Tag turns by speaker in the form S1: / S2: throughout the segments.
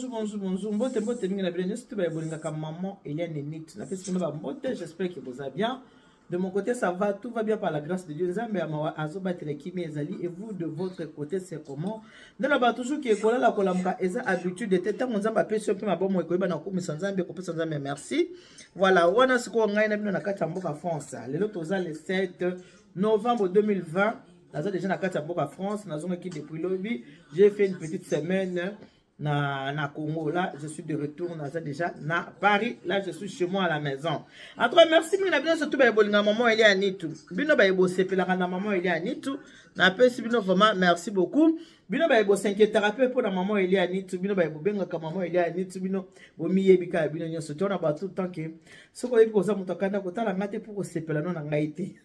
S1: bonjour. Mbote mingi na bien. Surtout ba bolinga comme maman Eliane Nit. Na pesi no ba mbote, j'espère que vous allez bien. De mon côté, ça va, tout va bien par la grâce de Dieu. Nzambe amawa azobatela kimi ezali et vous de votre côté c'est comment? Dans ba toujours qui ekola la kolamuka eza habitude de teta nzamba pesi pe mabomo ekoyeba na komisa nzambe ko pesa nzambe merci. Voilà, wana siko ngai na bino na kati ya mboka France. Lelo toza le 7 novembre 2020. Naza déjà na kati ya mboka France, nazonga ki depuis lobby, j'ai fait une petite semaine na Congo. Là, je suis de retour déjà na Paris. Là, je suis chez moi à la maison. En tout cas, merci mina bino surtout ba bolinga maman Eliane Nitu. Bino ba ebo sepelaka na maman Eliane Nitu. Na pesi bino vraiment merci beaucoup. Bino ba ebo thérapie pour la maman Eliane Nitu. Bino ba ebo benga ka maman Eliane Nitu bino bo miyebika bino nyonso. Tona ba tout tant que soko yebi ko za mutakanda ko tala ngate pour sepela no na ngaite.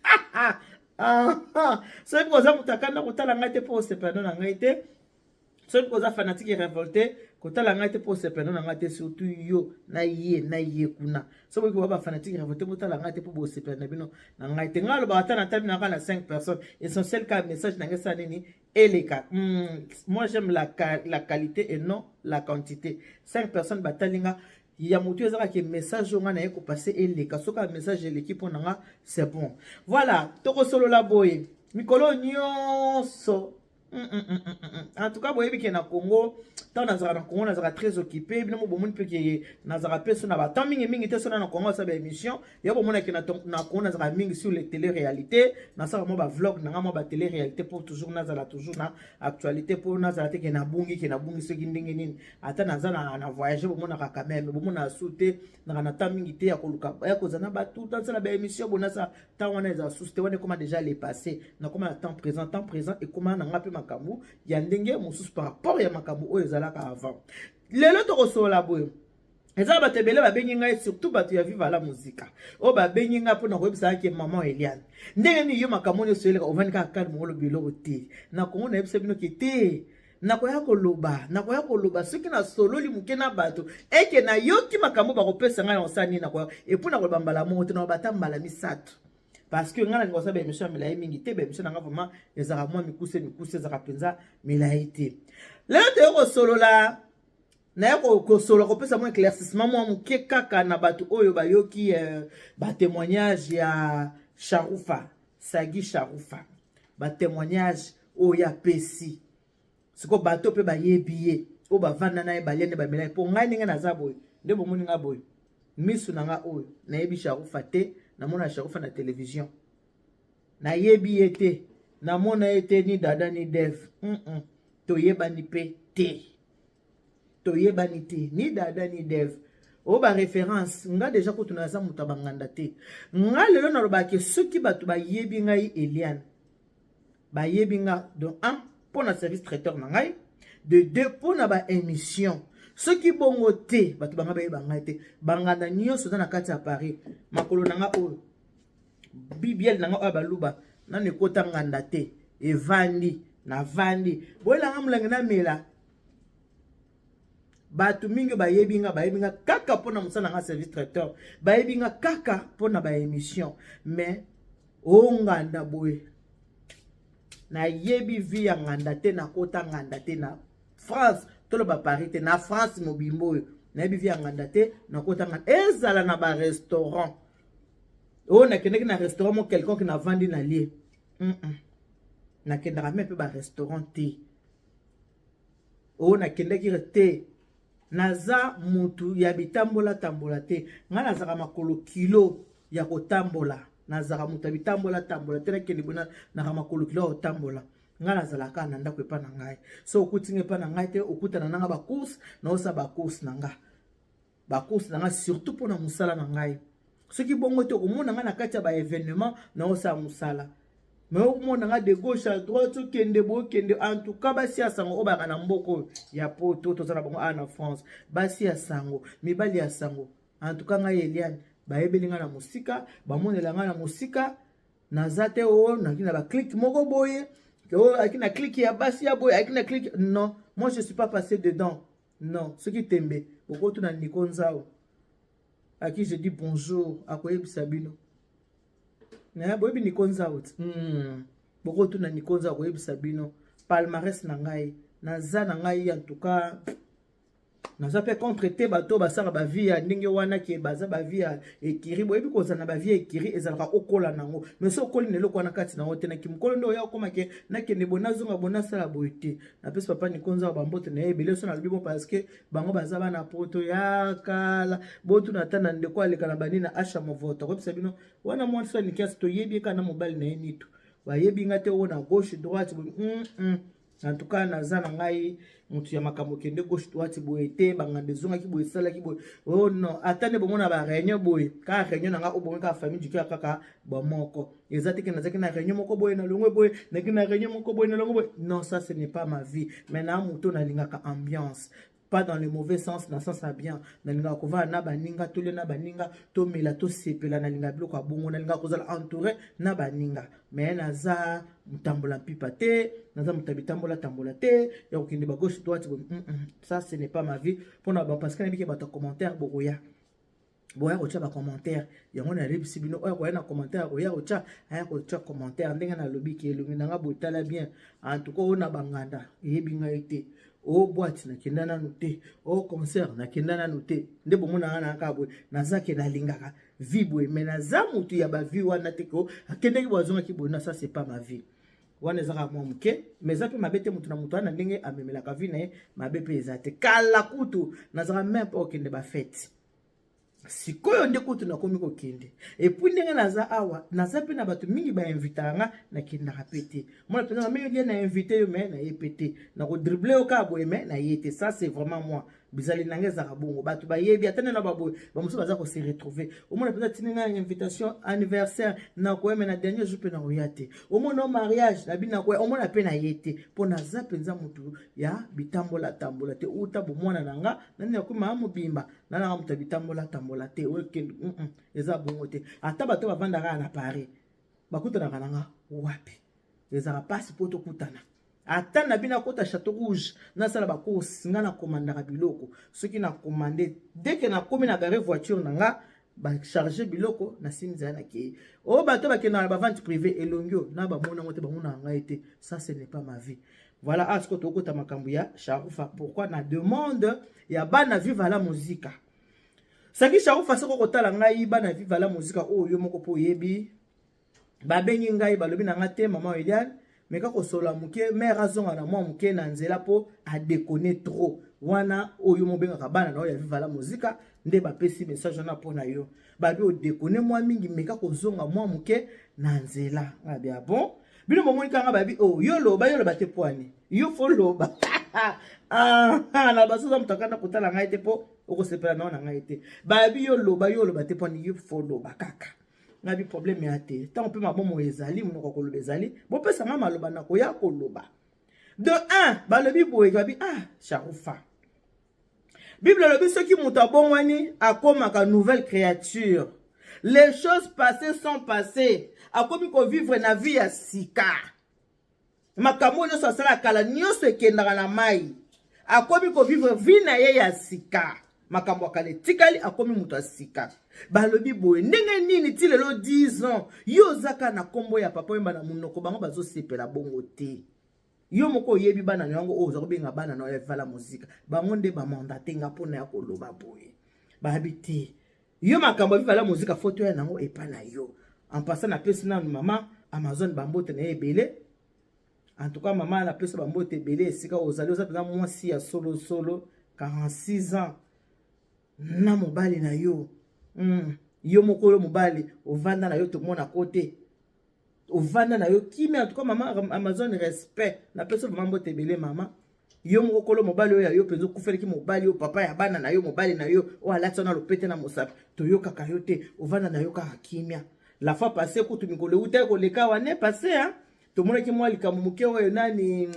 S1: C'est pour ça mutakanda ko tala ngate pour sepela no na ngaite. Ceux qui sont fanatiques et révoltés, quand la ngate pour se perdre, ngate surtout yo na ye kuna. Ceux qui sont fanatiques et révoltés, quand la ngate pour se perdre, bino na ngate ngalo ba tana tabi na 5 personnes. Essentiel ka message na ngesa nini et les cas. Moi j'aime la qualité et non la quantité. 5 personnes batalinga. Il y a mutu ezaka ke message nga na yeko passer et les cas. Soka message de l'équipe on nga c'est bon. Voilà, toko solo la boye. Mikolo nyonso. En tout cas, vous voyez que na Congo, tant na Congo, na très occupé. Bien mo bomoni pe que na personne na ba tant mingi te sona na Congo ça ba émission. Ya bomona que na Congo na mingi sur les télé-réalité, na ça mo ba vlog na mo ba télé-réalité pour toujours na toujours na actualité pour na te que na bungi ce qui ndingi nini. Ata na na voyager bomona ka quand même, bomona souté na tant mingi te ya koluka. Ya ko zana ba tout dans la ba émission bona ça tant on est souté on est comment déjà les passé, na comment temps présent et comment na ngape makambu ya ndenge mususu par rapport ya makambu oyo ezalaka avant. Lelo to so la boyo. Eza ba tebele ba bengi ngai surtout batu ya viva la muzika. O ba bengi nga pona ko ebisa ke maman Eliane. Ndenge ni yo makambu yo soyeleka ovanika ka molo bilo te. Na ko na ebisa bino ke te. Na ko ya koloba soki na solo li muke na bato eke na yoki makambu ba ko pesa ngai osani na ko e pona ko bambala mo te na batambala misato. Parce que ngana ngosa ba émission milayi mingi te ba émission nga vraiment ezaka moi mikuse ezaka penza milayi te. Lelo te ko solo la na ko solo ko pesa moi éclaircissement moi muke kaka na bato oyo ba yoki ba témoignage ya Sharufa Sagi Sharufa ba témoignage o ya pesi siko bato pe ba yebiye o ba vanda na ba lene ba milayi po ngai ninga na zaboy nde bomoni nga boy misu na nga oyo na yebi Sharufa te na mona Sharufa na télévision na yebi ete na mona ete ni dada ni dev to yebani pe te to yebani te ni dada ni dev o ba référence nga déjà ko tunaza mutabanganda te nga lelo na lobaki soki batu ba yebi ngai Eliane ba yebi nga donc 1 pour na service traiteur na ngai de 2 pour na ba émission. Ce qui bongo te, batu banga baye banga te, banga na nyonso na kati ya Paris, makolo nanga o, bibiel nanga o baluba, na nekota nganda te, evandi, na vandi, boye langa mulangi na mela, batu mingi baye binga kaka pona musana nga service traiteur, baye binga kaka pona ba émission, mais o nganda boye, na yebi vi ya nganda te, na kota nganda te, na France, tolo ba parité na France mobimbo na bivi nganda te na kota nganda ezala na ba restaurant o na kende na restaurant mo quelqu'un qui na vandi na lie na kende même pe ba restaurant te o na kende ki te naza mutu ya bitambola tambola te ngana zaka makolo kilo ya kotambola nazaka mutu bitambola tambola te na kende bona na makolo kilo ya tambola ngala zalaka na ndako epa na ngai so okutinga epa na ngai te okutana nanga ba course na osa ba course nanga surtout pour na musala na ngai soki bongo te komona nga na kati ya ba événement na osa musala mais okomona nga de gauche à droite kende en tout cas basi ya sango obaka na mboko ya poto tozala bongo na France basi ya sango mibali ya sango en tout cas ngai Eliane bayebeli nga na musika bamonela nga na musika nazate o na kina ba click moko boye. Avec une clique ya basi ya boy, avec une clique non, moi je suis pas passé dedans. Non, ce qui t'aime, pourquoi tu n'as ni konzao? À qui je dis bonjour, à quoi Sabino? Na boy ni konzao. Pourquoi tu n'as ni konzao quoi Sabino? Palmarès na ngai, na za na ngai en tout cas. naza pe contre te bato basala ba vie ya ndenge wana ke baza ba vie ya ekiri boyebi kozana ba vie ya ekiri ezalaka okola nango mais so okoli nelo kwana kati na wote na kimkolo ndo ya koma ke na kende bonazonga bonasala boyete na pesi papa ni konza ba mbote na ebele so na lobi bo parce que bango baza bana poto ya kala botu na tana ndeko aleka na bani na asha movoto ko bisabino wana mwa so ni kiasi to yebi kana mobile na yenitu ba yebi ngate ona gauche droite en tout cas naza na ngai mutu ya makambo kende gauche droite boye te bangande zonga ki boye sala ki boye oh non atane bomona ba réunion boye ka réunion na nga obonga ka famille du cœur kaka ba moko ezati ke nazaki na réunion moko boye na longwe boye na ki na réunion moko boye na longwe boye non ça ce n'est pas ma vie maintenant mutu na lingaka ambiance pas dans le mauvais sens dans le sens bien nalinga kova na baninga tole na baninga to mela to sepela na linga biloko abongo na linga kozala entouré na baninga mais naza mutambola pipa te naza mutabitambola tambola te ya kokende ba gauche droite ça ce n'est pas ma vie pona ba parce que na biki ba ta commentaire boya boya ko cha ba commentaire yango na lebisi bino oya ko na commentaire oya ko cha aya ko cha commentaire ndenge na lobi ke elungi nanga botala bien en tout cas ona banganda yebinga ete o boîte na kenda na noté o concert na kenda na noté nde bomona na kabwe nazake na lingaka vie boye mais naza mutu ya ba vie wana teko akende ki bozonga ki bona ça c'est pas ma vie wana ezaka mwa muke mais zape mabete mutu na mutu ana ndenge amemelaka vie na mabepe ezate kala kutu nazaka même pas okende ba fête sikoyo nde kutu na komi kokende et puis ndenge naza awa naza pe na bato mingi ba invitanga na kinda rapete moi pe na meyo na invité yo mais na yepete na ko dribbler au ka boye mais na yete ça c'est vraiment moi bizali nangeza kabongo bato ba yebi atene na baboye ba muso baza ko se retrouver au moins peut-être tinga invitation anniversaire na ko na dernier jour pe na oyate au moins no mariage na bina ko au moins pe na yete po na za penza mutu ya bitambola tambola te uta bo mwana nanga nani ko ma mobimba nana mutu bitambola tambola te weekend eza bongo te ata bato bavandaka na Paris bakutana kananga wapi eza passe poto kutana ata na bina kota Château Rouge na sala ba ko singa na commandaka biloko soki na commander dès que na komi na gare voiture nanga ba charger biloko na simza na ke o bato ba kena ba vente privée elongio na ba mona ngote ba mona nga été ça ce n'est pas ma vie voilà à ce que tokota makambu ya Sharufa pourquoi na demande ya bana vivre la musique saki Sharufa soko kotala ngai bana vivre la musique o yo moko po yebi ba bengi ngai balobi na ngate maman Eliane mais quand on sola muke mère raison na moi muke na nzela po a déconner trop wana oyo mo benga kabana na ya viva la musique nde ba pesi message na pona yo ba bi o déconner moi mingi mais quand kozonga moi muke na nzela nga bien bon bino momoni kanga ba bi o yo loba te poani yo fo loba na baso za mtakana kutala ngai te po okosepela na ngai te ba bi yo loba te poani yo fo loba kaka ngabi problème ya te tant peut mabomo ezali munoko koloba ezali bo pesa nga maloba na ko ya koloba de 1 balobi boye babi Sharufa Bible lobi soki mutu abongwani akomaka nouvelle créature les choses passées sont passées akomi ko vivre na vie ya sika makambo nyonso asala kala nyonso ekendaka na mai akomi ko vivre vie na ye ya sika makambo akale tikali akomi mutu asika balobi boye ndenge nini ti lelo 10 ans yo zaka na kombo ya papa yemba na munoko bango bazo sepela bongo te yo moko yebi bana yango o zako benga bana na vala musique bango nde ba mandate nga pona ya koloba boye babiti yo makambo viva la musique photo ya nango epa na yo en passant na pesi na mama Amazon bambote na ebele en tout cas mama na pesi bambote ebele esika ozali oza mwasi ya solo 46 ans na mobali na yo yo mokolo mobali ovanda na yo to mona kote ovanda na yo kimi en tout cas mama Amazon respect na pesi bambote ebele mama yo mokolo mobali oyo yo penzo kufeli ki mobali yo papa ya bana na yo mobali na yo o alata na lopete na mosapi to yo kaka yo te ovanda na yo kaka kimia la fois passée kutu mikolo uta ko leka wane passé hein to mona ki mwa likamu muke oyo nani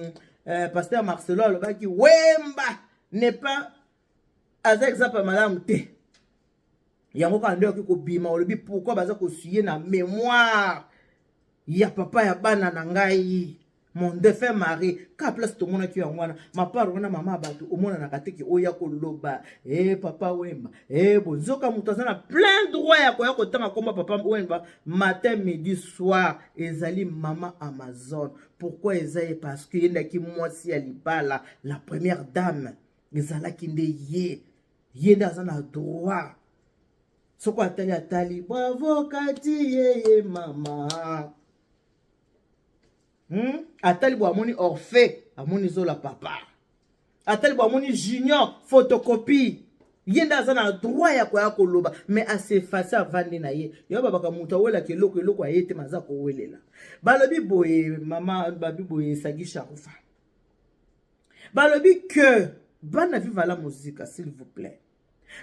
S1: pasteur Marcelo alobaki wemba n'est pas avec exemple madame te yango ka ndio ko bima olobi pourquoi baza ko suyer na mémoire ya papa ya bana na ngai mon défunt mari ka place to mona ki yangwana maparo na mama batu omona na kateki oya ko loba papa wemba bonzoka mutu na plein droit ya ko tanga komba papa wemba matin midi soir ezali mama Amazon pourquoi ezaye parce que yenda ki mwasi ya libala la première dame ezalaki nde ye nde aza na droit soko atali bravo kati yeye mama atali bo amoni Orphée amoni zola papa atali bo amoni Junior photocopie ye nde aza na droit ya koya koloba mais asefase avandi na ye yo babaka moto awelaka eloko aye te maza kowelela balobi boye mama babi boye Sagi Sharufa balobi que bana viva la musique s'il vous plaît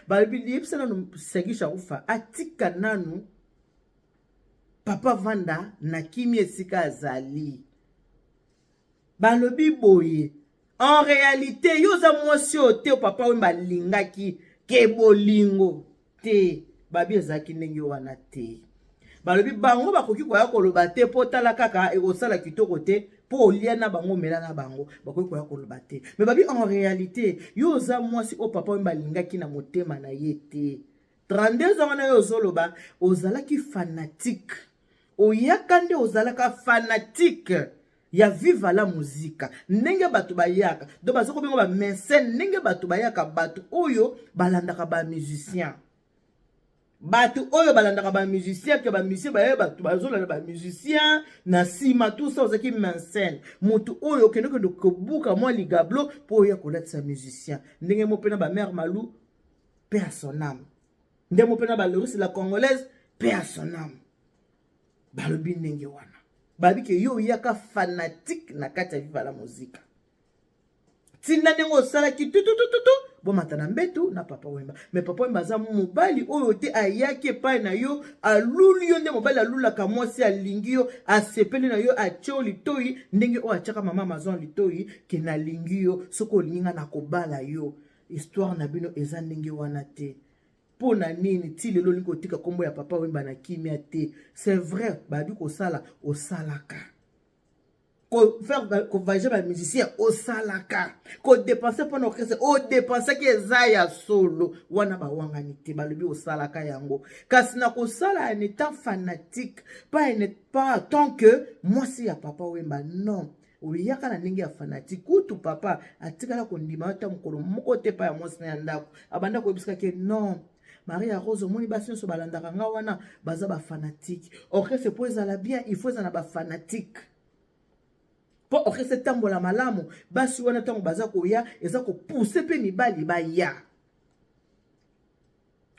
S1: balobi yebisa nanu Sagi Sharufa atika nanu papa vanda na kimi esika azali balobi boye en réalité yoza mwasi ote o papa Wemba lingaki ke bolingo te babi ezaki ndenge wana te balobi bango bakoki koya koloba te po tala kaka ekosala kitoko te po olia na bango mela na bango bakoki koya koloba te mais babi en réalité yoza mwasi o papa Wemba lingaki na motema na ye te 32 ans na yo ozoloba ozalaki fanatique oyaka nde ozalaka fanatique ya viva la musique ndenge bato bayaka do bazoko bengo ba mécène ndenge bato bayaka bato oyo balandaka ba musicien bato oyo balandaka ba musicien ke ba musicien baye bato bazolanda ba musicien na sima tout ça ozaki mécène moto oyo kende ko buka mwa ligablo po ya kolatisa musicien ndenge mo pena ba mère Malou paix à son âme ndenge mo pena ba Loris la congolaise paix à son âme balobi ndenge wana babi ke yo yaka fanatique na kati ya viva la musique tinda ndenge osalaki tututututu bomata na mbetu na papa Wemba mais papa Wemba aza mobali oyo te ayaki epai na yo aluli yo nde mobali alulaka mwasi alingi yo asepeli na yo atio litoi ndenge oyo atiaka mama Mazon litoi ke nalingi yo soki olingi nga na kobala yo histoire na bino eza ndenge wana te pona nini ti lelo lingi kotika kombo ya papa Wemba na kimia te c'est vrai babi kosala osalaka ko faire ko voyager ba musicien osalaka ko dépenser pour orchestre o dépenser ki eza ya solo wana ba wangani te balobi osalaka yango kasi na kosala en étant fanatique pas tant que moi si ya papa Wemba non oyaka na ndenge ya fanatique kutu papa atikala kondima ata mokolo moko te pa ya mwasi na ndako abanda koyebisaka ke non Maria Rose moni basi nyonso balandaka nga wana baza ba fanatique orchestre po ezala bien il faut ezala ba fanatique po orchestre tambola malamu basi wana tango baza koya eza ko pousser pe mibali baya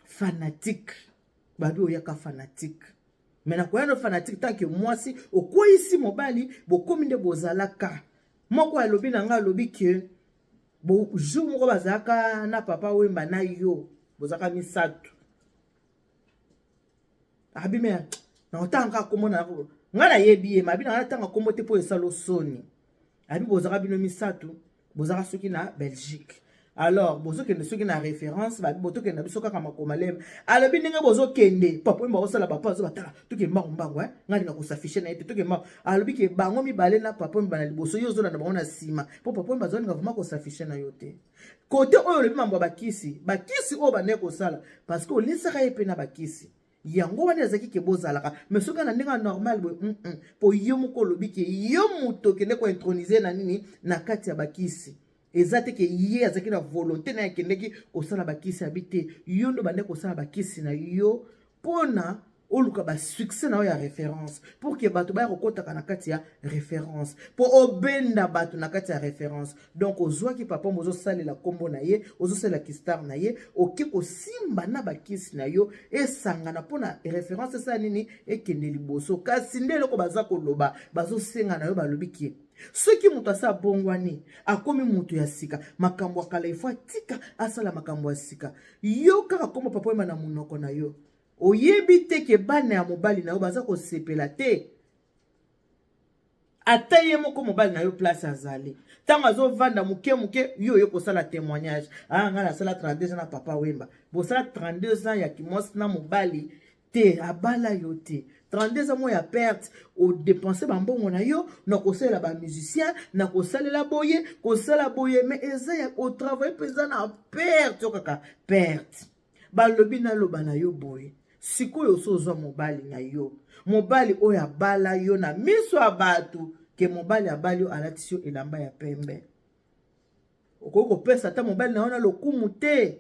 S1: fanatique babi oyaka fanatique mais na koya no fanatique tant que mwasi okoyisi mobali bokomi nde bozalaka moko alobi na nga alobi ke bo jour moko bazaka na papa Wemba na yo bozaka misatu abime na otanga komona ngala yebi ma bina tanga kombo te po esalo soni abi bozaka bino misatu bozaka soki na Belgique alors bozo kende soki na référence ba boto kende biso kaka makomalem alobi ndenge bozo kende papa Wemba osala papa zo batala toke mbango ngali na kusafisha na ete toke mbango alobi ke bango mibale na papa Wemba na liboso yo zo na bango na sima po papa Wemba zo nga vraiment kusafisha na yote kote oyo lobi mambo bakisi oyo bane kosala parce que olisaka ye pe na bakisi yango wana ezaki ke bozalaka mais soki na ndenge normal boye po yo moko olobi ke yo moto kende ko introniser na nini na kati ya bakisi eza te ke ye azaki na volonté na yakendeki kosala bakisi abi te yo ndo bande kosala bakisi na yo pona oluka ba succès na yo ya référence pour que bato baya kokotaka na kati ya référence pour obenda bato na kati ya référence donc ozwaki papa mozo salela kombo na ye ozo salela kistar na ye oki kosimba na bakisi na yo esangana pona référence esa nini ekende liboso kasi nde eloko baza koloba bazosenga na yo balobi ki soki moto asa bongwani akomi moto ya sika makambo akala ifo atika asala makambo ya sika yo kaka kombo papa Wemba na monoko na yo oyebi te ke bana ya mobali na yo baza kosepela te ata ye moko mobali na yo place azali tango azovanda muke yo yo kosala témoignage nga nasala 32 ans na papa Wemba bosala 32 ans ya kimwasi na mobali te abala yo te 32 ans mo ya perte o dépenser bambongo na yo na kosalela ba musicien na kosalela boye kosala boye mais eza ya o travail pesa na perte yo kaka perte balobi na loba na yo boye sikoyo sozwa mobali na yo mobali oyo abala yo na miso ya bato ke mobali abali yo alatisi yo elamba ya pembe okoki kopesa ata mobali na yo na lokumu te,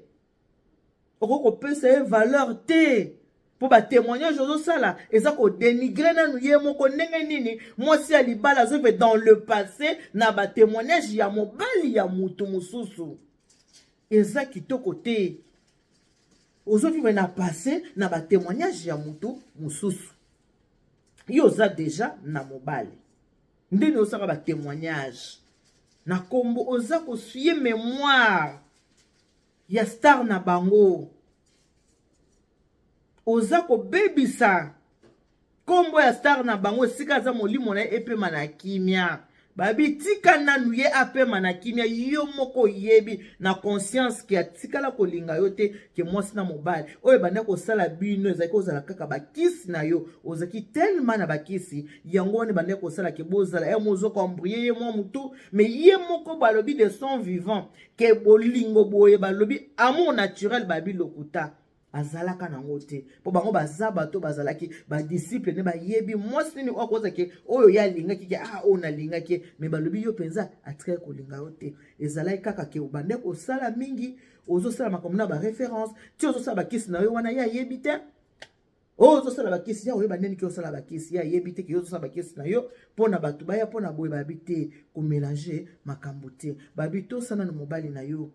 S1: okoki kopesa ye valeur te. Po ba témoignage ozosala eza ko dénigrer nanu ye moko ndenge nini mwasi ya libala azovive dans le passé na ba témoignage ya mobali ya mutu mosusu. Eza kitoko te. Ozovive na passé na ba témoignage ya mutu mosusu. Yo oza déjà na mobali. Ndeni osaka ba témoignage. Na kombo oza ko suye mémoire ya star na bango. Oza ko bebisa kombo ya star na bango sika za molimo na epema na kimia. Babi tika nanu ye apema na kimia yo moko yebi na conscience ki atikala kolinga yo te ke mwasi na mobali. Oye banda ko sala bino ezaki ozala kaka bakisi na yo. Ozaki tellement na bakisi yango wane banda ko sala ke bozala e mozo ko embrouiller ye mo mutu mais ye moko balobi de son vivant ke bolingo boye balobi amour naturel babi lokuta. Azalaka nango te po bango baza bato bazalaki ba disciple ne ba yebi mwasi ni okoza ke oyo ya linga ki ona linga ke me balobi yo penza atika ko linga yo te ezalaki kaka ke obande ko sala mingi ozo sala makomna ba référence ti ozo sala ba kisi na yo wana ya yebi te ozo sala ba kisi ya oyo bandeni ki ozo sala ba kisi ya yebi te ki ozo sala ba kisi na yo pona batu baya pona boye babite ko mélanger makambo te babito sana no mobali na yo.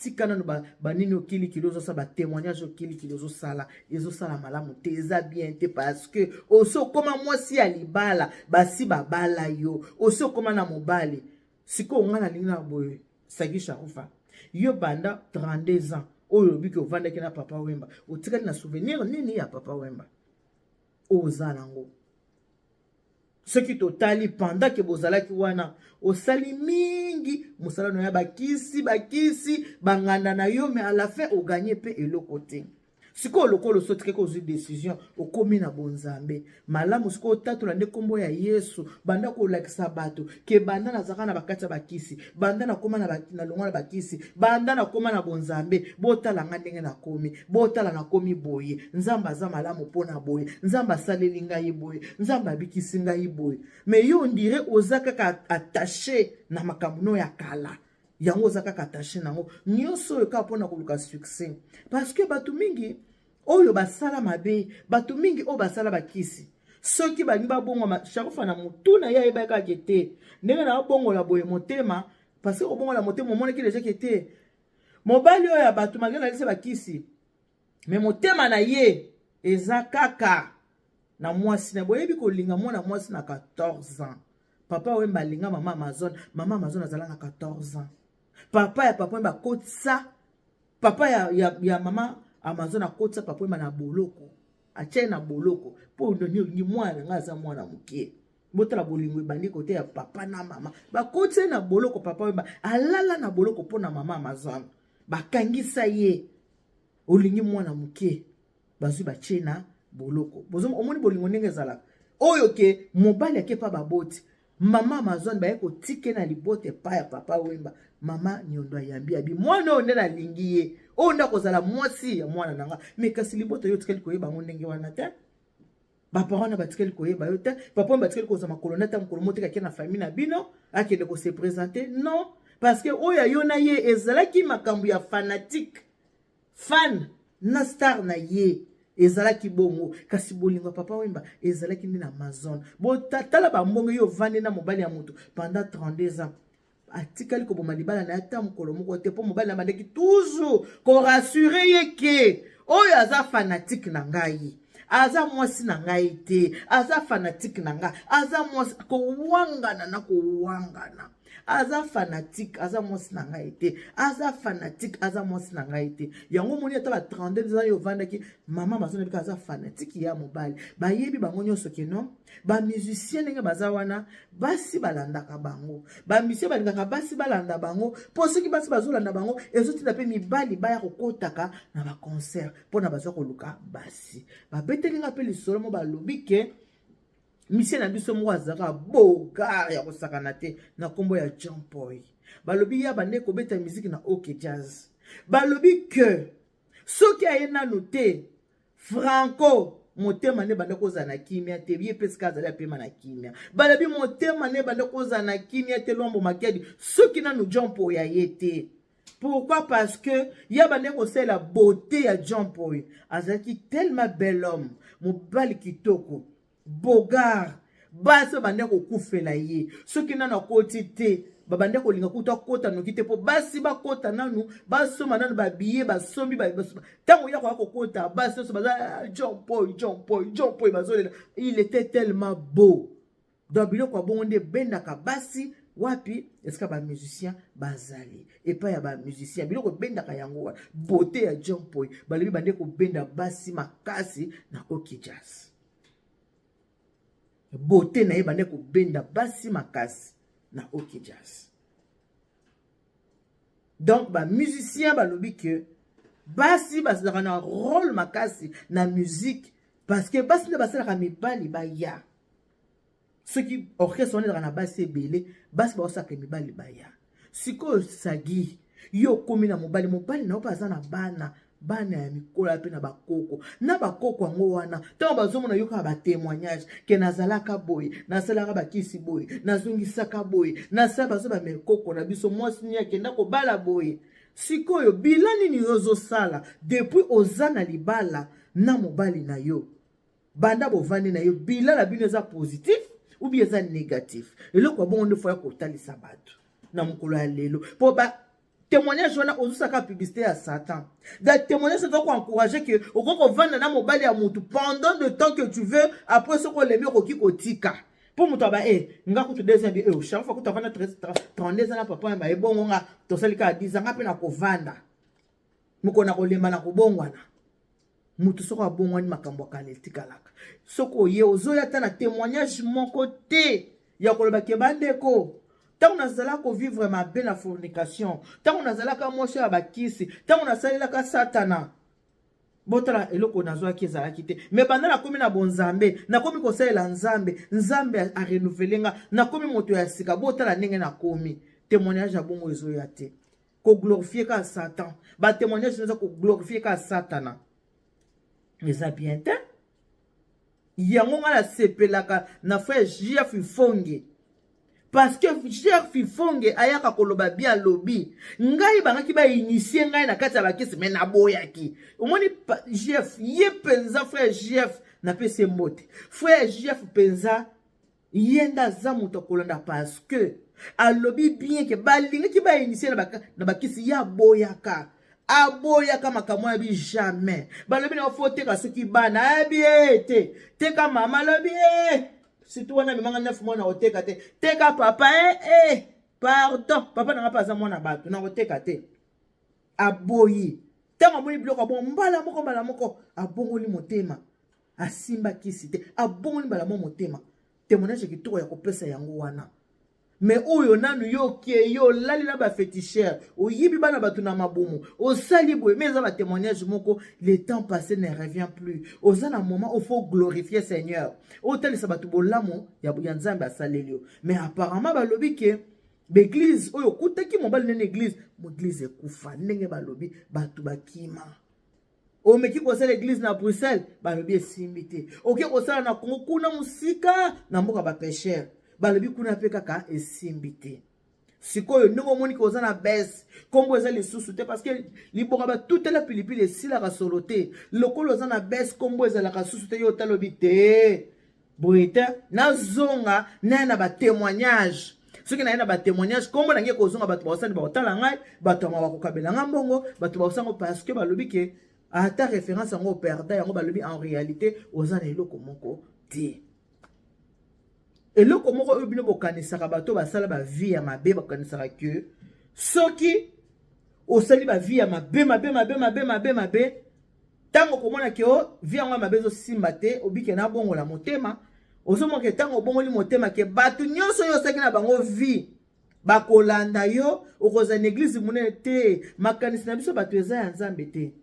S1: Tika nanu banini okili kilozo sa ba témoignage okili kilozo sala ezo sala malamu te eza bien te parce que oso koma mwasi ya libala basi babala yo oso koma na mobali siko ngana lina boye sagisha ufa yo banda 32 ans oyo biki ovanda kina papa Wemba otika na souvenir nini ya papa Wemba ozala ngo ce qui totali pendant que bozalaki wana osali mingi musala no ya bakisi banganda na yo mais à la fin o gagner pe eloko te siko lokolo sotike ko zui décision okomi na bonzambe malamu siko tatola nde kombo ya Yesu banda ko lakisa bato ke banda na zaka na bakati bakisi banda na koma na longwa na bakisi banda na koma na bonzambe botala ngandenge na komi botala na komi boye nzamba za malamu pona boye nzamba saleli ngai boye nzamba bikisi ngai boye mais yo ndire ozaka ka attaché na makambo ya kala yango zaka katache nango nyonso yo ka pona koluka succès parce que batu mingi oyo basala mabe batu mingi o basala bakisi soki bangi babongo chaque fois na mutuna ya yeba ka kete ndenge na bongo la boye motema parce que bongo la motema mona ki déjà kete mobali oyo ya batu magana lise bakisi mais motema na ye eza kaka na mwasi na boyebi ko linga mwana mwasi na 14 ans papa Wemba linga mama Amazon azala na 14 ans. Papa ya papa Wemba kotsa papa ya mama Amazon akotsa papa Wemba na boloko ache na boloko po ni mwana ngaza mwana mukie botala bolingo bandi kote ya papa na mama bakotsa na boloko papa Wemba alala na boloko po na mama Amazon bakangisa ye olingi mwana mukie bazui bache na boloko bozo omoni bolingo ndenge zala oyo ke mobali akepa baboti mama Amazon ba yeko tike na libote pa ya papa Wemba mama nyondo yambi abi mwana onde na lingiye onda kozala mwasi ya mwana nanga mais kasi libote yo tikeli koyeba ndenge wana te ba parents ba tikeli koyeba yo te papa ba tikeli kozama kolonata mkolomote ka na famille na bino akende ko se présenter non parce que oya yo na ye ezalaki makambo ya fanatique fan na star na ye ezalaki bongo kasi bolingo papa Wemba ezalaki ndi na Amazon bo tatala ba mbongo yo vande na mobali ya mutu pendant 32 ans atikali ko boma libala na ata mukolo moko te po mobali na bandeki toujours ko rassurer ye ke oyo aza fanatique na ngai aza mwasi na ngai te aza fanatique na ngai aza mwasi ko wangana na ko wangana aza fanatique aza mwasi na ngai te aza fanatique aza mwasi na ngai te yango moni ata ba 32 ans yo vandaki mama Amazon bika aza fanatique ya mobali bayebi bango nyonso ke non ba musicien ndenge baza wana basi balandaka bango ba musicien balingaka basi balanda bango po soki basi bazolanda bango ezotinda pe mibali baya kokotaka na ba concert pona bazwa koluka basi babetelinga pe lisolo mo balobi ke Michel na biso mwa zaka boga ya kosakana te na kombo ya John Paul. Balobi ya bande ko beta musique na OK Jazz. Balobi que soki ayena noté Franco motema ne banda koza na kimia te ye peska azali pema na kimia balobi motema ne banda koza na kimia te lombo makedi soki nanu John Paul ya yete. Pourquoi? Parce que ya banda ko la beauté ya John Paul azali tellement bel homme mobali kitoko bogar baso banda ko kufela ye soki nanu akoti te babande ko linga kuta kota no kite po basi ba kota nanu baso mananu ba biye ba sombi ba tango ya ko kota baso so baza John Paul bazolela. Il était tellement beau donc biloko abonde bendaka basi wapi eska ba musicien bazali et pas ya ba musicien biloko bendaka yango beauté ya John Paul balebi bande ko benda basi makasi na OK Jazz beauté na ye bande ko benda basi makasi na OK Jazz. Donc ba musicien balobi que basi basala na rôle makasi na musique parce que basi na basala ka mibali ba ya ceux qui orchestre on na basi belé basi ba osaka mibali ba ya siko sagi yo komi na mobali na opaza na bana ya mikola pe na bakoko yango wana tango bazomona yoka ba témoignage ke nazalaka boy nasalaka bakisi boy nazungisaka boy nasala bazo ba mekoko na biso mwasi ni akenda ko bala boy sikoyo bilani ni yozo sala depuis ozana libala na mobali na yo banda bovandi na yo bilala bino za positif ou bien za négatif eloko bon nde foya ko talisa bato na mukolo ya lelo po ba témoignage wana ozusaka publicité ya Satan. Da témoignage doit encourager que au qu'on vende na mobali ya mutu pendant le temps que tu veux après ce qu'on lemi ko kikotika. Pour mutu ba nga ko tu deuxième bi chaque fois que tu vendre 32 ans na papa ba bongo nga to salika 10 ans pe na ko vanda. Muko na ko lema na ko bongwana. Mutu soko abongwani makambo kale tikalaka. Soko ye ozoya ta na témoignage mon côté ya ko loba ke bandeko. Tant on a zala ko vivre ma belle la fornication, tant on a zala ka moche ya bakisi, tant on a zala ka satana. Botala eloko nazwa ki zala kite. Mais banda na komi na bonzambe, na komi ko sala nzambe, nzambe a renouveler na komi moto ya sika, botala ndenge na komi. Témoignage ya bongo ezo ya te. Ko glorifier ka Satan. Ba témoignage nous ko glorifier ka Satana. Mais ça bien te. Yango ngala sepelaka na frère JF Fonge. Parce que cher fifonge ayaka koloba bia lobby ngai bangaki ba initier ngai na kati ya bakisi mais na boyaki omoni JF ye penza frère JF na pese mbote frère JF penza yenda za muto kolonda parce que a lobby bien que balinga ki ba initier na bakisi ya boyaka aboyaka makambo ya bi jamais balobi na fote ka soki bana abiete te ka mama lobby si tu wana mimanga 9 mois na oteka te teka papa pardon papa na pas za mwana bato na oteka te aboyi tanga moni bloka bon mbala moko abongoli motema asimba kisi te abongoli mbala motema témoignage ki to ya kopesa yango wana mais oyo nanu yo lali na ba féticheur oyibi bana batu na mabumu osali boye mais za ba témoignage moko le temps passé ne revient plus ozana moment il faut glorifier Seigneur otel sa batu bolamo ya nzambe asalelio mais apparemment balobi ke l'église oyo kutaki mobali na église l'église ekufa ndenge balobi batu bakima o meki ko sala l'église na Bruxelles balobi esimbi te oki ko sala na Congo kuna musika na mboka ba pécheur balobi kuna pe kaka esimbi te sikoyo ndongo moni ko za na bes kombo eza lisusu te parce que liboka ba toute la pilipili esila ka solo te lokolo za na bes kombo eza la ka susu te yo talobi te boite na zonga na ba témoignage soki na ba témoignage kombo na nge ko zonga bato ba osani ba otala ngai bato ma ba ko kabela ngambongo bato ba osango parce que balobi ke ata référence yango perda yango balobi en réalité ozana eloko moko te. Et le comment on bino bokanisaka bato basala ba vie ya mabe bokanisaka que soki osali ba vie ya mabe tango komona ke o vie yango mabe zo simba te obike na bongo la motema ozomo ke tango bongo li motema ke batu nyonso yo saki na bango vie bakolanda yo okoza na église munene te makanisi na biso bato eza ya nzambe te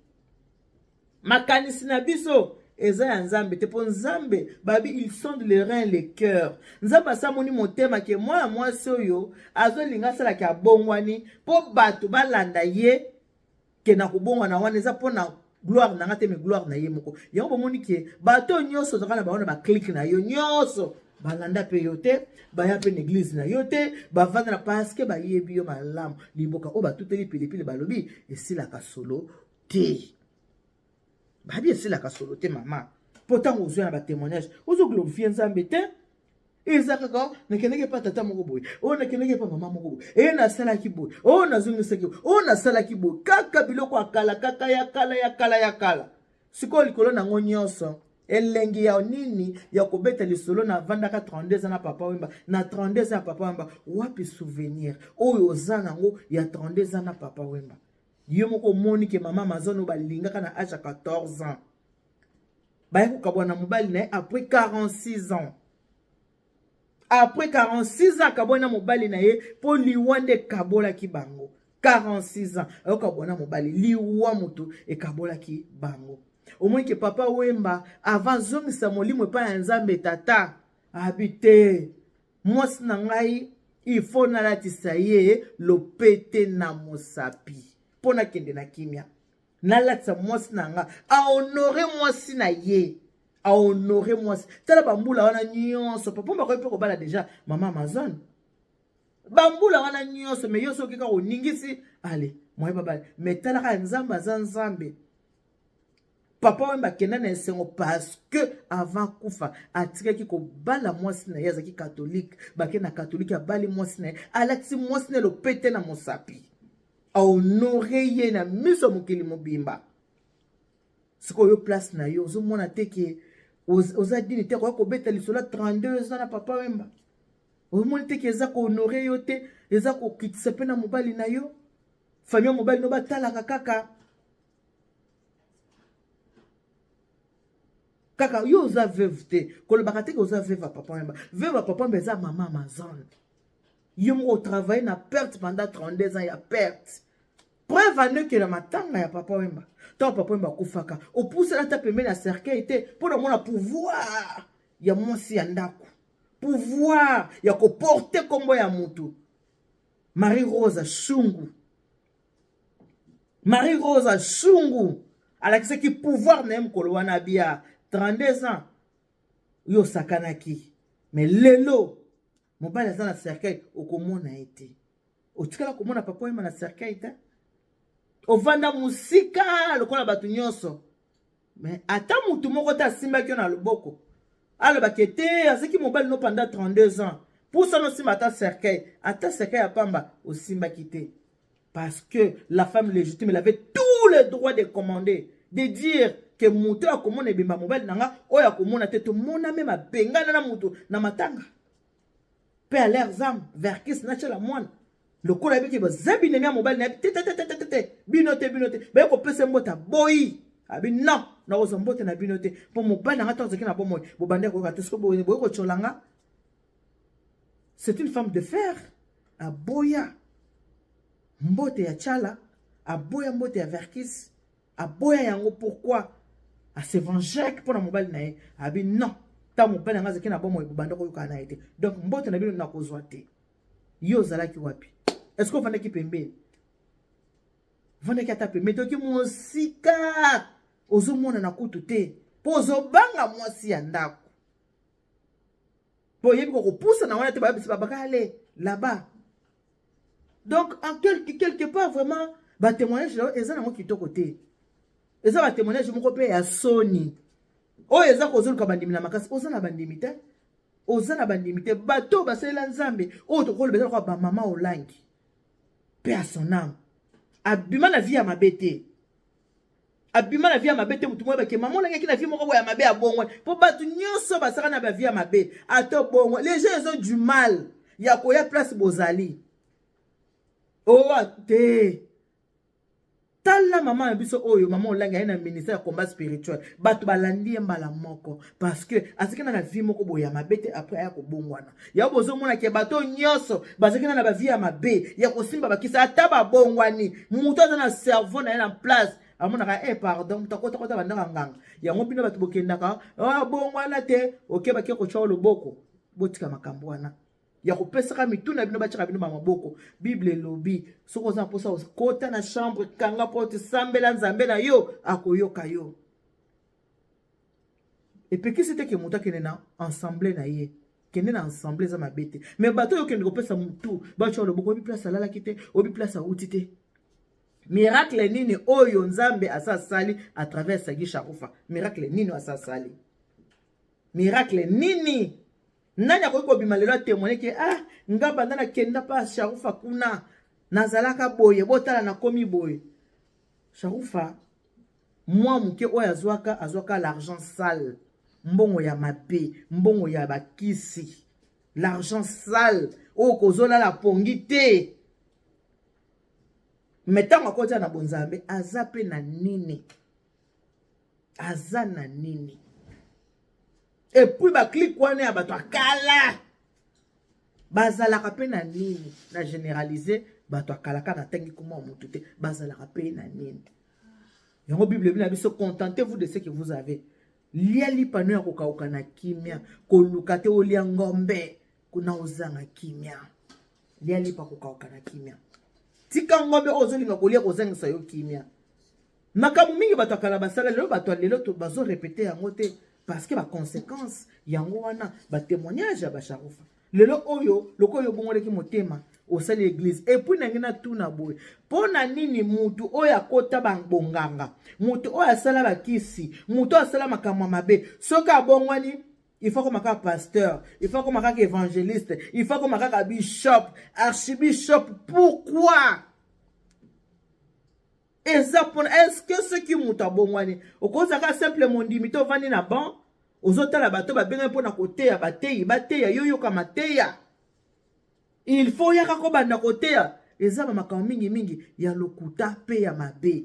S1: makanisi na biso eza ya nzambe te po nzambe babi ils sondent les reins les cœurs nzambe asamoni motema ke moi soyo azolinga sala ka bongwani po bato balanda ye ke na kubongwana wana eza pona gloire na ngate me gloire na ye moko yango bomoni ke bato nyonso zakana baona ba click na yo nyonso balanda pe yote baya pe l'église na yote bavanda na parce que bayebi yo malamu limboka o batuteli pilipili balobi esilaka solo te babi esilaka solo te mama pourtant ozwa na ba témoignage ozo glorifier nzambe te ezaka ka nakendeke pa tata moko boye o nakendeke pa mama moko boye e nasalaki boye o nazongisaki boye o nasalaki boye kaka biloko akala kaka ya kala sikoyo likolo nango nyonso elengi ya nini ya kobeta lisolo na vandaka 32 ans na papa wemba na 32 ans ya papa wemba wapi souvenir oyo oza nango ya 32 ans na papa wemba yo moko moni ke mama mazono balingaka na âge ya 14 ans baye kokabwa na mobali na ye après 46 ans après 46 ans kabona mobali na ye po liwande kabola ki bango 46 ans okabona mobali liwa mutu e kabola ki bango au moins que papa wemba avant zongisa molimo pa ya nzambe tata habite mwasi na ngai il faut na latisa ye lopete na mosapi pona kende na kimia na latisa mwasi na nga a honore mwasi na ye a honore mwasi tala bambula wana nyonso papa mba ko pe ko bala déjà mama Amazon bambula wana nyonso me yoso kika oningisi allez moi baba mais tala ka nzamba za nzambe papa wemba kenda na esengo parce que avant kufa atikaki ko bala mwasi na ye azaki catholique bake na catholique abali mwasi na ye alati mwasi na lopete na mosapi a honore ye na miso mokili mobimba sikoyo place na yo ozomona te ke oza dini te koya kobeta lisolo 32 ans na papa wemba omoni te ke eza kohonore yo te eza kokitisa mpe na mobali na yo famille mobali no batalaka kaka yo oza veuve te kolobaka te ke oza veuve ya papa wemba veuve ya papa wemba eza mama Amazon yo moko otravaille na perte pendant 32 ans ya perte preuve aneke na matanga ya papa wemba tant papa wemba akufaka opusela ta pembeni ya cercueil te mpo na mona pouvoir ya mwasi ya ndako pouvoir ya koporte kombo ya mutu Marie Rose Shungu alakisaki pouvoir na ye mokolo wana bia 32 ans yo sakanaki mais lelo mobali aza na cercueil okomona ye te otikala komona papa wemba na cercueil te ovanda musika lokola bato nyonso mais ata mutu moko te asimbaki yo na loboko alobaki te azaki mobali no pendant 32 ans pusa no simba ata cercueil ya pamba osimbaki te parce que la femme légitime elle avait tout le droit de commander de dire que mutu akomona ebimba mobali nanga oyo akomona te tomona me mabengana na mutu na matanga pe à leurs âmes verkis nachela mwana lokola yebiki bazabi nemia mobali na te binote baye kopesa mbota boyi abi non na ozo mbote na binote po mobali nanga tozaki na bomoi bobande ko kate sko boyi ko cholanga c'est une femme de fer aboya mbote ya chala aboya mbote ya verkis aboya yango pourquoi a se venger pour na mobali na ye abi non ta mobali nanga zaki na bomoi bobande ko kana ete donc mbote na bino na kozwa te yo zalaki wapi est-ce qu'on vendait qui pembe vendait qui a tapé mais toki mosika ozo mona na kutu te pozo banga mwasi ya ndako po yebi ko poussa na wana te ba bisi babaka aller là-bas donc en quelque part vraiment ba témoignage là eza na mo kitoko te eza ba témoignage moko pe ya soni o eza ko zoluka bandimi na makasi oza na bandimi te bato basalela nzambe o to ko le beza ko ba mama olangi paix à son âme abima na vie ya mabete mutu mwa bake maman olangi na vie moko ya mabe ya bongwa po batu nyonso basaka na ba vie ya mabe ato bongwa les gens ils ont du mal ya koya place bozali o ate tala mama na biso oyo mama olangi aye na ministère ya combat spirituel bato balandi mbala moko parce que asiki na vie moko boya ya mabete après aya kobongwana ya bozo mona ke bato nyonso basiki na ba vie ya mabe ya kosimba bakisa ata ba bongwani muto aza na cerveau na ye na place amonaka pardon takota bandaka nganga yango bino bato bokendaka bongwana te okebaki kocha loboko botika makambo wana ya kopesaka mituna bino bachaka bino maboko. Bible lobi soko za posa kota na chambre kanga porte sambela nzambe na yo akoyoka yo. Et puis qui c'était que muta kene na ensemble na ye. Kene na ensemble za mabete. Mais bato yo kene kopesa mutu ba cho loboko bi place alala kite, obi place a utite. Miracle nini oyo nzambe asa sali à travers Sagi Sharufa. Miracle nini asa sali. Miracle nini. Nani akoki kobima lelo témoigner que nga banda na kenda pa Sharufa kuna nazalaka boye botala na komi boye. Sharufa moi muke oyo azwaka l'argent sale. Mbongo ya mabe, mbongo ya bakisi. L'argent sale o kozola la pongite. Metango akoja na bonzambe azape na nini. Azana nini. Et puis ba clique wane ya bato akala. Bazalaka pe na nini. Na généraliser bato akalaka na tangi kuma mutu te. Bazalaka pe na nini. Yango Bible bina biso contentez-vous de ce que vous avez. Lia li pano ya kokauka na kimia. Koluka te olia ngombe. Kuna ozanga kimia. Lia li pa kokauka na kimia. Tika ngombe ozolinga kolia kozanga yo kimia. Makamu mingi bato akala basala lelo bato lelo to bazo répéter yango te. Parce que ba conséquence yango wana ba témoignage ya ba Sharufa. Lelo oyo lokoyo bongoleki motema au sein de l'église et puis nangina tuna boy. Pona nini mutu oyo akota bangonganga. Mutu oyo asala bakisi, mutu asala makamwa mabe. Soka bongwani il faut comme un pasteur, il faut comme un évangéliste, il faut comme un bishop, archibishop. Pourquoi? Est-ce que ce qui mouta bongwani au cause aka simplement dimito vani na ban ozota la bato ba benga pona kote ya bateya yoyo kama teya il faut yaka ko banda kote ya ezaba makao mingi ya lokuta pe ya mabe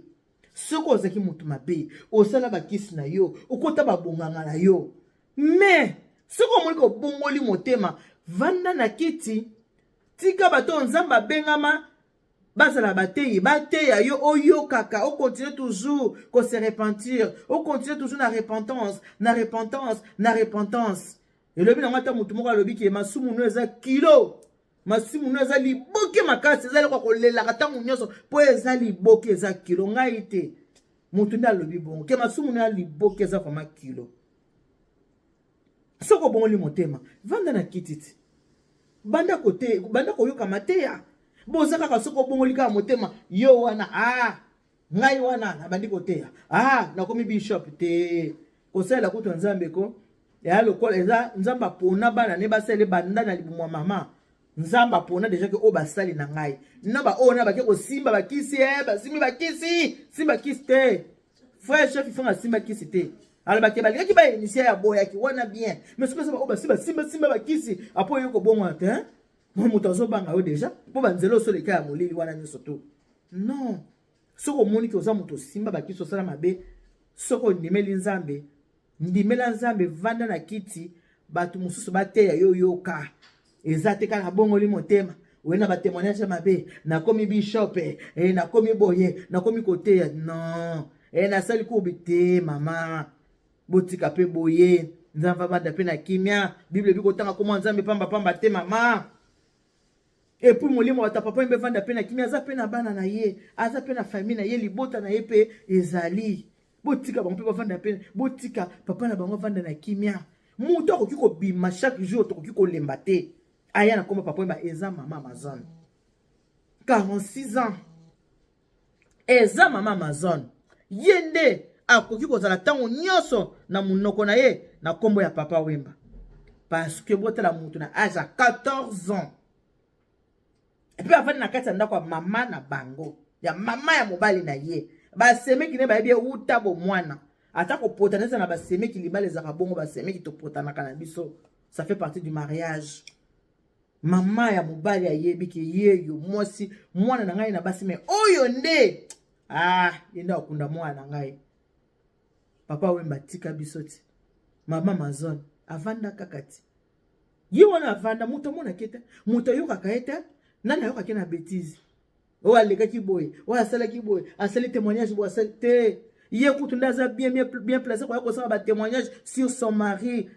S1: soko ozaki mutu mabe osala bakisi na yo okota babonganga na yo mais soko moliko bongoli motema vanda na kiti tika bato nzamba bengama bazala bateya yo oyo kaka o continue toujours ko se repentir o continue toujours na repentance et le bi na ngata mutu moko alobi ki masumu no eza kilo masumu no eza liboke makasi eza ko kolela kata munyoso po eza liboke eza kilo ngai te mutu nda alobi bon ke masumu no liboke eza koma kilo soko bongoli motema vanda na kititi banda koyoka mateya bozaka kasoko bongolika motema yo wana ngai wana na bandi koteya na komi bishop te kosala kutu nzambe ko ya lokola eza nzamba pona bana ne basele banda na libumwa mama nzamba pona déjà que o basali na ngai na ba ona ba ke ko simba bakisi basimi bakisi simba kisi te frère chef il faut nga simba kisi te ala ba ke balika ki ba initier ya boya ki wana bien mais ce que ça ba o basima simba bakisi apo yo ko bongwa te Moto azobanga yo déjà po banzelo so leka ya molili wana nyoso to non soko moni ki oza moto simba bakiso sala mabe soko ndimeli nzambe ndimela nzambe vanda na kiti batu mususu bateya yo yoka ezate kala bongoli motema wena ba témoignage mabe na komi bishop na komi boye na komi koteya non na sali ko bite mama botika pe boye nzamba banda pe na kimia bible biko tanga ko nzambe pamba te mama. Et puis molimo wata papa mbe vanda pe na kimia za pe na bana na ye aza pe na famille na ye libota na ye pe ezali botika bango pe vanda pe botika papa na bango vanda na kimia muto akoki ko bima chaque jour to koki ko lemba te aya na koma papa mba eza mama Amazon 46 ans eza mama Amazon yende akoki ko zala tango nyoso na munoko na ye na kombo ya papa Wemba parce que botala mutu na âge à 14 ans. Et puis avant na kati ndako mama na bango ya mama ya mobali na ye ba semeki ne ba bie uta bo mwana ata ko potanesa na ba semeki libale za kabongo ba semeki to potana kana biso ça fait partie du mariage mama ya mobali ya yebi ki ye yo mosi mwana na ngai na basi me oyo nde yenda okunda mwana ngai papa Wemba tika bisoti mama Amazon avanda kakati ye wana avanda muto mona kete muto yo kakaeta nana yo kakena bêtise o aleka ki boy o asala ki boy asali témoignage bo asali te ye kutu ndaza bien placé ko sa ba témoignage sur son mari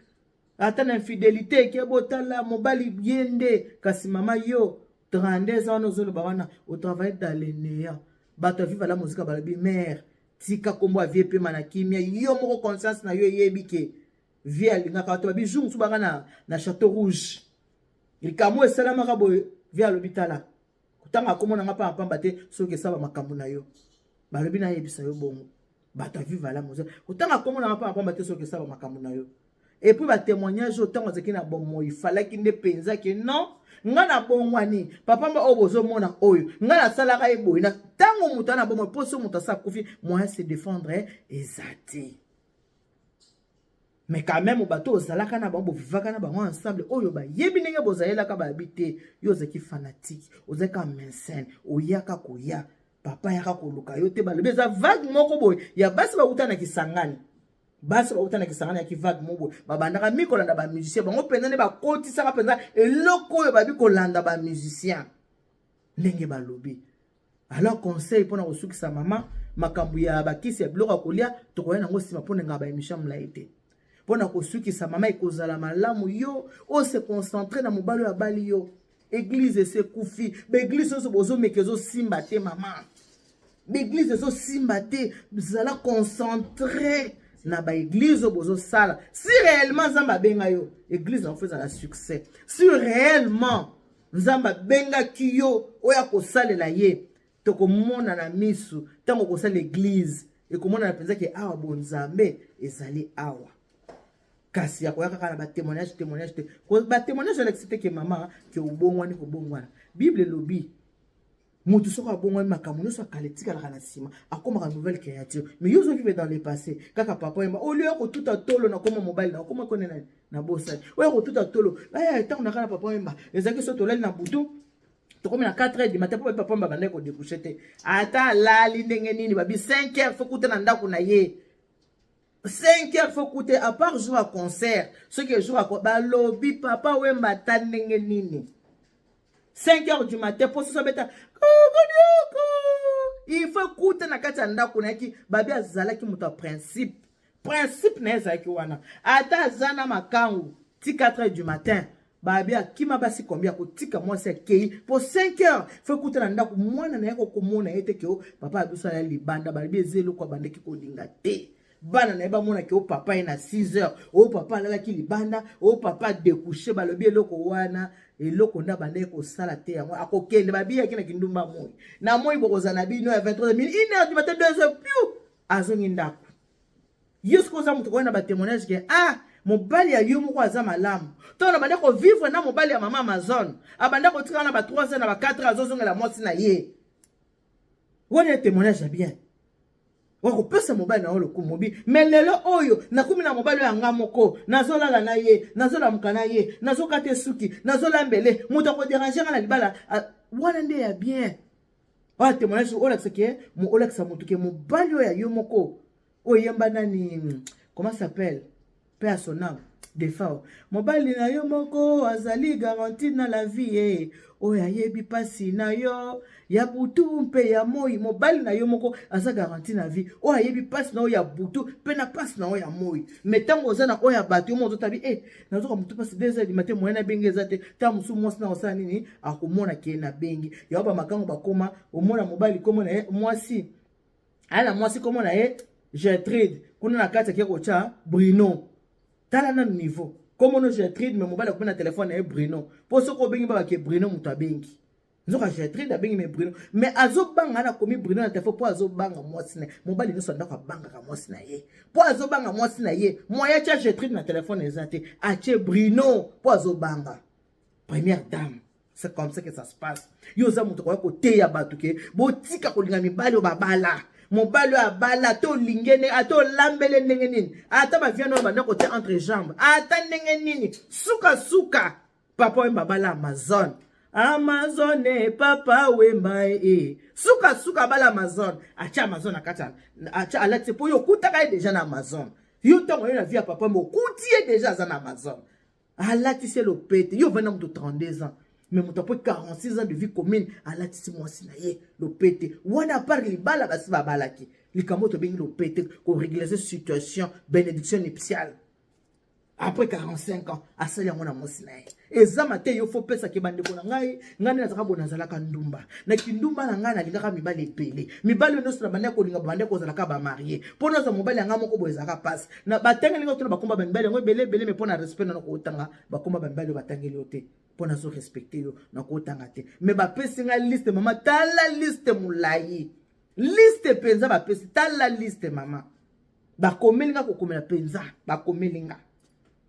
S1: ata na infidélité ke botala mobali yende kasi mama yo 32 ans ozoloba wana au travail dans le néant bato viva la musique balobi mère tika kombo avie pema na kimia yo moko conscience na yo yebi ke vie alingaka bato babi jour mosusu banga na château rouge likambo esalamaka boye vie alobi tala kotanga akomonanga mpa pamba te soki esala makambo na yo balobi nayebisa yo bongo bato viva la musique kotanga akomonanga mpa pamba te soki esala makambo na yo. Et puis ba témoignage autant que na bon il fallait qu'il ne pensa que non nga na bongwani papa mba obozo mona oyo nga na salaka eboy na tango mutana bon poso mutasa kufi moi se défendre ezati mais quand même bato ozalaka na bango vivaka na bango ensemble oyo ba yebi ndenge bozayela ka ba habiter yo zeki fanatique ozeka mensene oyaka koya papa yaka koluka yo te ba lebeza vague moko boy ya basi ba utana kisangani basi ba utana kisangani ya kivague mobo babandaka mikolanda ba musicien bango penza ne ba kotisaka penza eloko oyo babi kolanda ba musicien ndenge balobi. Alors conseil pona kosukisa mama makambu ya bakisi ya biloko kolia tokoya nango sima pona nga ba émission mlaite pona kosukisa mama ekozala malamu yo o se concentrer na mobalo ya bali yo église se kufi ba église so bozo mekezo simba te mama ba église so simba te zala concentrer na ba église bozo sala si réellement zamba benga yo église en fait ça la succès si réellement zamba benga kiyo oya ko salela ye to ko mona na misu tango ko sala l'église et ko mona na penza ke awa bonzambe ezali awa kasi ya koyaka kana ba témoignage te ko ba témoignage avec c'était que maman ke ubongwani ko bongwana bible lobi mutu soko abongwani makamu so akaletika la kana sima akoma nouvelle créature mais yo zo vivre dans le passé kaka papa yamba au lieu ko tout tolo na koma mobile na koma kone na bossa oyo ko tout tolo aya tant na kana papa yamba ezaki so tolali na butu to comme na 4h du matin papa yamba bande ko découcher te ata lali ndenge nini babi 5h faut kuta na ndako na ye 5h faut coûter à part jouer à concert ce que joue à balobi papa wemba tandenge nini 5h du matin pour se mettre il faut coûter na kati ndako na ki babi azalaki muta principe na ezaki wana ata zana makangu ti 4h du matin babi akima basi combien ko tika moi c'est kei pour 5h faut coûter na ndako mwana na yako komona ete ke papa abiso ya libanda babi ezelo kwa bandeki ko linga te bana na eba mona ke o papa ina 6h o papa la ki libanda o papa découcher balobi eloko wana eloko nda bande ko sala te yango akokende babi yakina kindumba moyi na moyi bokoza na bino ya 23 000 1h du matin 2h piu azongi ndako yesko za mutu ko na ba témoignage ke mobali ya yo moko aza malamu to na bande ko vivre na mobali ya mama Amazon abanda ko tika na ba 3h na ba 4h azozongela mwasi na ye wana témoignage bien wako pesa mobali na olo kumobi mais lelo oyo nakumi na mobali ya nga moko nazolala na ye nazolamuka na ye nazokate suki nazolambele mutu ko déranger na libala wana nde ya bien wa témoignage ola tseke mo ola ksa mutu ke mobali ya yo moko oyemba nani comment s'appelle paix à son âme des fois mobali na yo moko azali garantie na la vie oya yebi pasi na yo ya butu mpe ya moi mobali na yo moko aza garantie na vie oya yebi pasi na yo ya butu pe na pasi na yo ya moi metango ozana oya batu yo mozo tabi nazoka mutu pasi 2h du matin moyena bengi ezate ta musu mwasi na osala nini akomona ke na bengi ya ba makango bakoma omona mobali komona mwasi ala mwasi komona Gertrude kuna na kati ya kocha Bruno tala na niveau comme on Gertrude mais mobile na téléphone et Bruno pour ce ko bengi ba ke Bruno muta bengi nzoka Gertrude da bengi mais Bruno mais azo banga na komi Bruno na téléphone pour azo banga mwasi na mobile no sonda ka banga ka mwasi na ye pour azo banga mwasi na ye moya cha Gertrude na téléphone ezate ache Bruno pour azo banga première dame. C'est comme ça que ça se passe yo za muto ko te ya batu ke botika ko linga mibali o babala mobali ya bala to lingene ato lambele ndenge nini ata ba viano ba ndako te entre jambes ata ndenge nini suka papa wemba bala Amazon papa wemba suka bala Amazon acha Amazon akata acha alati po yo kutaka déjà na Amazon yo tango yo na via papa mo kutie déjà za na Amazon alati c'est le pete yo vena muto 32 ans mais mon tapot 46 ans de vie commune à la tisi mwasi na ye le pété wana par li bala basi ba balaki li kamoto bengi le pété ko régler cette situation bénédiction nuptiale après 45 ans asali yango na mosi na ye ezama te yo fo pesa ke bandeko na ngai ngani nazaka bona zalaka ndumba na kindumba na ngai nalingaka mibali epele mibali nyonso na bandeko kolinga bandeko kozalaka bamarie mpo naza mobali yanga moko boye ezalaka pasi na batangelinga tona bakomba bamibali yango ebele me mpo na respect nano kootanga bakomba bamibali oyo batangeli yo te mpo nazo respecte yo na kootanga te me bapesi nga liste mama tala liste molai liste penza bapesi tala liste mama bakomelinga kokomela penza bakomelinga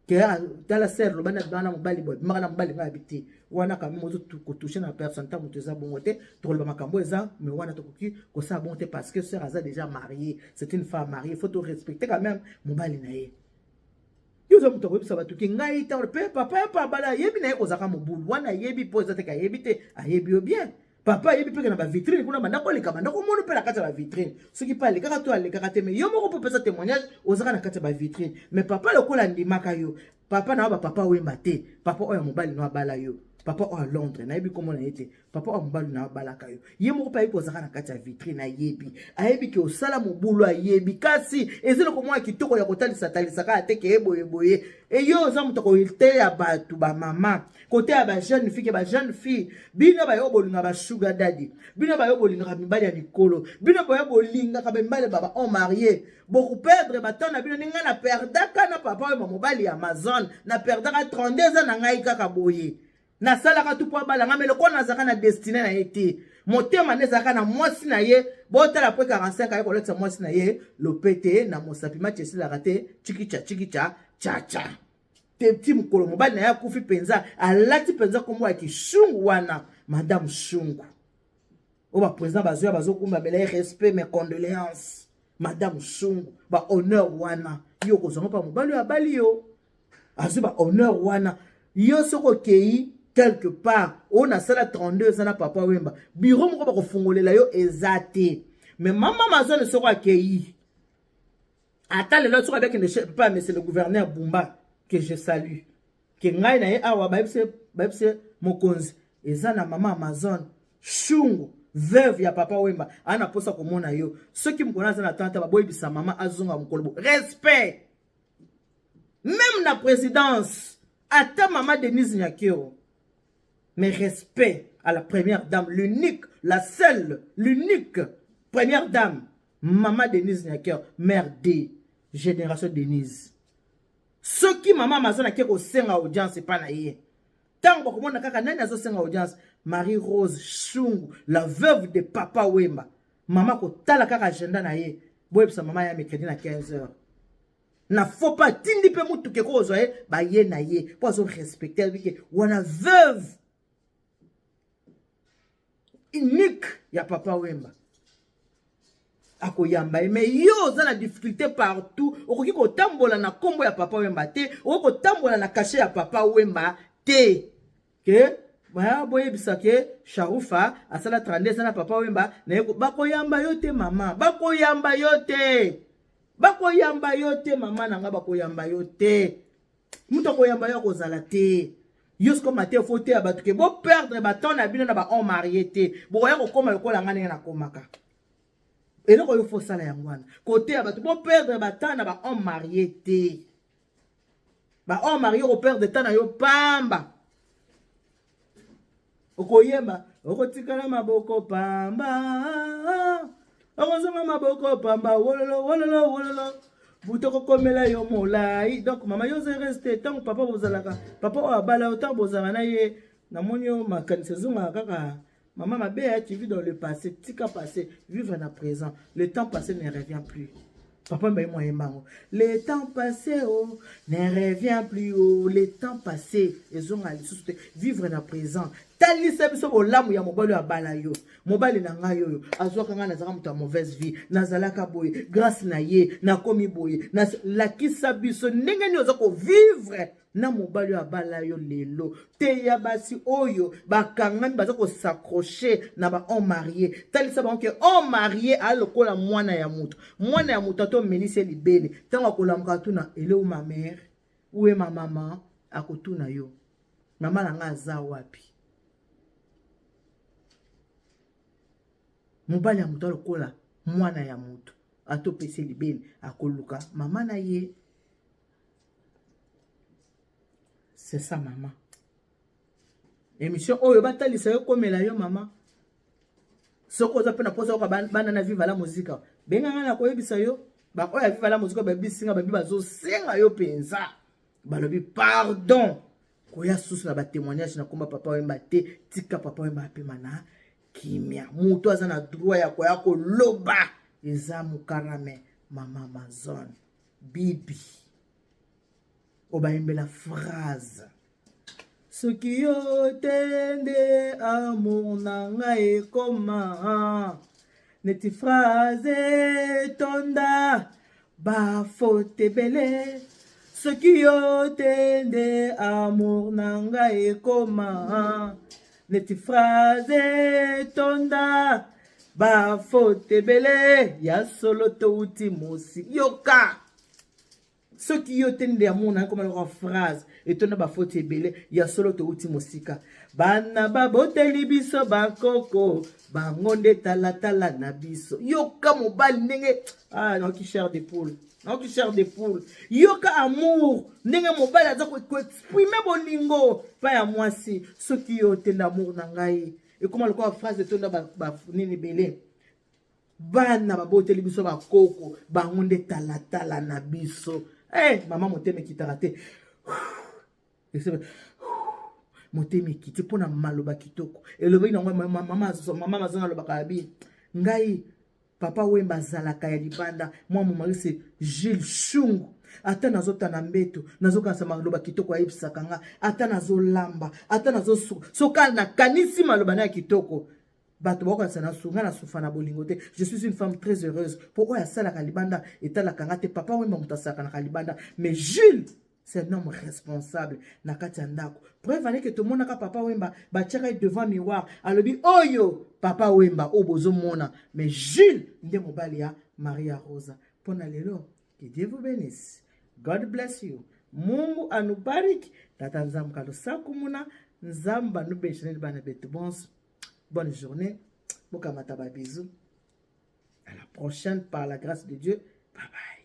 S1: Kaya tala serre bana bana mobali boy makana mobali nga habité wana kami moto ko toucher na personne ta moto za bongote to le makambo eza mais wana to koki ko sa bongote parce que sœur a déjà marié c'est une femme mariée faut te respecter quand même mobali na ye yo zo moto ko bisa batuki ngai ta pe papa bala yebi na ye ko zaka mobulu wana yebi po za te ka yebi te a yebi yo bien papa yebi pe na ba vitrine kuna banda ko leka banda ko mono pe la kata ba vitrine ce qui parle kaka to ale kaka te mais yo moko peut pesa témoignage ozaka na kata ba vitrine mais papa le ko la ndimaka yo papa na ba papa wemba te papa oyo mobali no abala yo papa o à Londres na yebi comment na été papa o mobali na abala ka yo ye moko pa yebi ozaka na kata ya vitrine ayebi ayebi ke osala mobulu ayebi kasi ezelo ko mwa kitoko ya kotalisa ka te ke eboye e yo za muto ko te ya batu ba mama côté ya ba jeune fille bino ba yo bolinga ba sugar daddy bino ba yo bolinga mibali ya mikolo bino ba yo bolinga ka mibali baba on marié beaucoup perdre baton na bino ninga na perdaka na papa oyo mobali ya Amazon na perdaka 32 ans na ngai kaka boye na salaka tu po balanga mais le ko nazaka na destiné na été motema nezaka na mwasi na ye botala po 45 ay ko letsa mwasi na ye lopete na mosapima chesila rate chikicha cha te petit mukolo mobali na ya kufi penza alati penza komwa kishungu wana madame shungu oba président bazo kumba bela respect mes condoléances madame shungu ba honneur wana yo ko zonga pa mobali ya bali yo azu ba honneur wana yo soko kei quelque part on a sala 32 ans na papa wemba bureau moko ba ko fungolela yo ezate mais maman mazone soko akei ata le l'autre avec ne pas mais c'est le gouverneur Bumba que je salue que ngai na ye awa baibse mokonzi ezana maman Amazon shungu veuve ya papa wemba ana posa komona yo ceux qui me connaissent na tante ba boyebisa maman azonga mukolo respect même na présidence ata maman Denise Nyakero mais respect à la première dame l'unique la seule l'unique première dame maman Denise Nyakero mère de génération Denise ce qui maman Amazon a keko senga audience pas na ye tango komona kaka nani azo senga audience Marie Rose Shungu la veuve de papa Wemba maman ko tala kaka agenda na ye boyebisa maman ya mercredi na 15h na faut pas tindi pe mutu ke ko zoye ba ye na ye po zo respecter bike wana veuve unique ya papa Wemba akoyamba mais yo za na difficulté partout okoki ko tambola na kombo ya papa Wemba te oko tambola na cachet ya papa Wemba te ke ba boyebisa ke Sharufa asala 32 na papa Wemba na bakoyamba yo te mama bakoyamba yo te mama nanga bakoyamba yo te muto koyamba yo kozala te yosko mate fote ya batuke bo perdre baton na bino na ba on marié te bo ya ko koma lokola ngane na komaka eloko yo fo sala yango wana côté ya batu bo perdre baton na ba on marié te ba on marié ko perdre temps na yo pamba okoyemba okotikala maboko pamba okozonga maboko pamba wololo butoko komela yo molai donc mama yo reste tant papa bozalaka papa o abala autant bozala na ye na monyo makanisa zonga kaka maman ma belle tu vis dans le passé tika passé vivre dans le présent le temps passé ne revient plus papa mbaye moi emango le temps passé oh ne revient plus oh le temps passé ezonga lisusu vivre dans le présent talisa biso bolamu ya mobali ya bala yo mobali na ngai yo azwaka nga nazaka mutu ya mauvaise vie nazalaka boye grâce na ye nakomi boye na lakisa biso ndenge ni ozako vivre na mobali ya bala yo lelo te ya basi oyo bakangami baza ko s'accrocher na ba on marié talisa ba ke on marié alokola mwana ya mutu ato menise libele tango akolamuka tuna ele ou ma mère ou ma maman akotuna yo mama na nga aza wapi mobali ya mutu alokola mwana ya mutu atopesi libele akoluka mama na ye c'est ça maman. Émission oyo batalisa yo komela yo maman. Soko za pena posa ko bana na viva la musique. Benga ngana ko yebisa yo, ba ko ya viva la musique ba bisinga ba biba zo senga yo penza. Ba lobi pardon. Ko ya susu na ba témoignage na komba papa wemba te, tika papa wemba pe mana kimia. Mutu azana droit ya ko loba. Eza mukarame mama Amazon. Bibi. Oba la phrase. Ce qui tende amour nanga e koma. Neti phrase tonda ba faute belle. Ce qui tende amour nanga e koma. Neti phrase tonda ba faute belle. Ya solo to uti mosi. Yoka. Ce qui tende amour nanga comme la phrase. Et ton ba faute belé, ya solo to uti mosika. Bana ba boteli biso ba koko, ba ngonde tala na biso. Yoka mobali ndenge non qui cher des poules. Non qui cher des poules. Yoka amour, ndenge mobali aza ko exprimer bolingo pa ya mwasi. Ce qui tende amour na ngai. Et comment le quoi phrase de ton ba nini belé. Bana ba boteli biso ba koko, ba ngonde tala na biso. Eh maman moteme kitarate. Motemi kiti pona maloba kitoko elobi na mama mazona loba kabi ngai papa wemba zalaka ya libanda moi mon mari c'est Gilles Chungu ata nazota na mbeto nazokanisa maloba kitoko ayebisaka nga ata nazolamba ata soka na kanisi maloba na kitoko bato bakokanisa na sunga na sufa na bolingo te. Je suis une femme très heureuse pourquoi ya salaka libanda etalaka nga te papa wemba mutasaka na libanda mais Gilles c'est un homme responsable. Nakati andako. Preuve est que tout le monde a papa wemba. Bachaka devant miroir. Alobi oyo papa wemba obozo mona. Mais Jules nde mobalia Maria Rosa. Pona lelo. Que Dieu vous bénisse. God bless you. Mungu anubariki. Tata nzambu kalo sakumuna. Nzamba nubeshene bana betu bons. Bonne journée. Mukamata ba bisous. À la prochaine par la grâce de Dieu. Bye bye.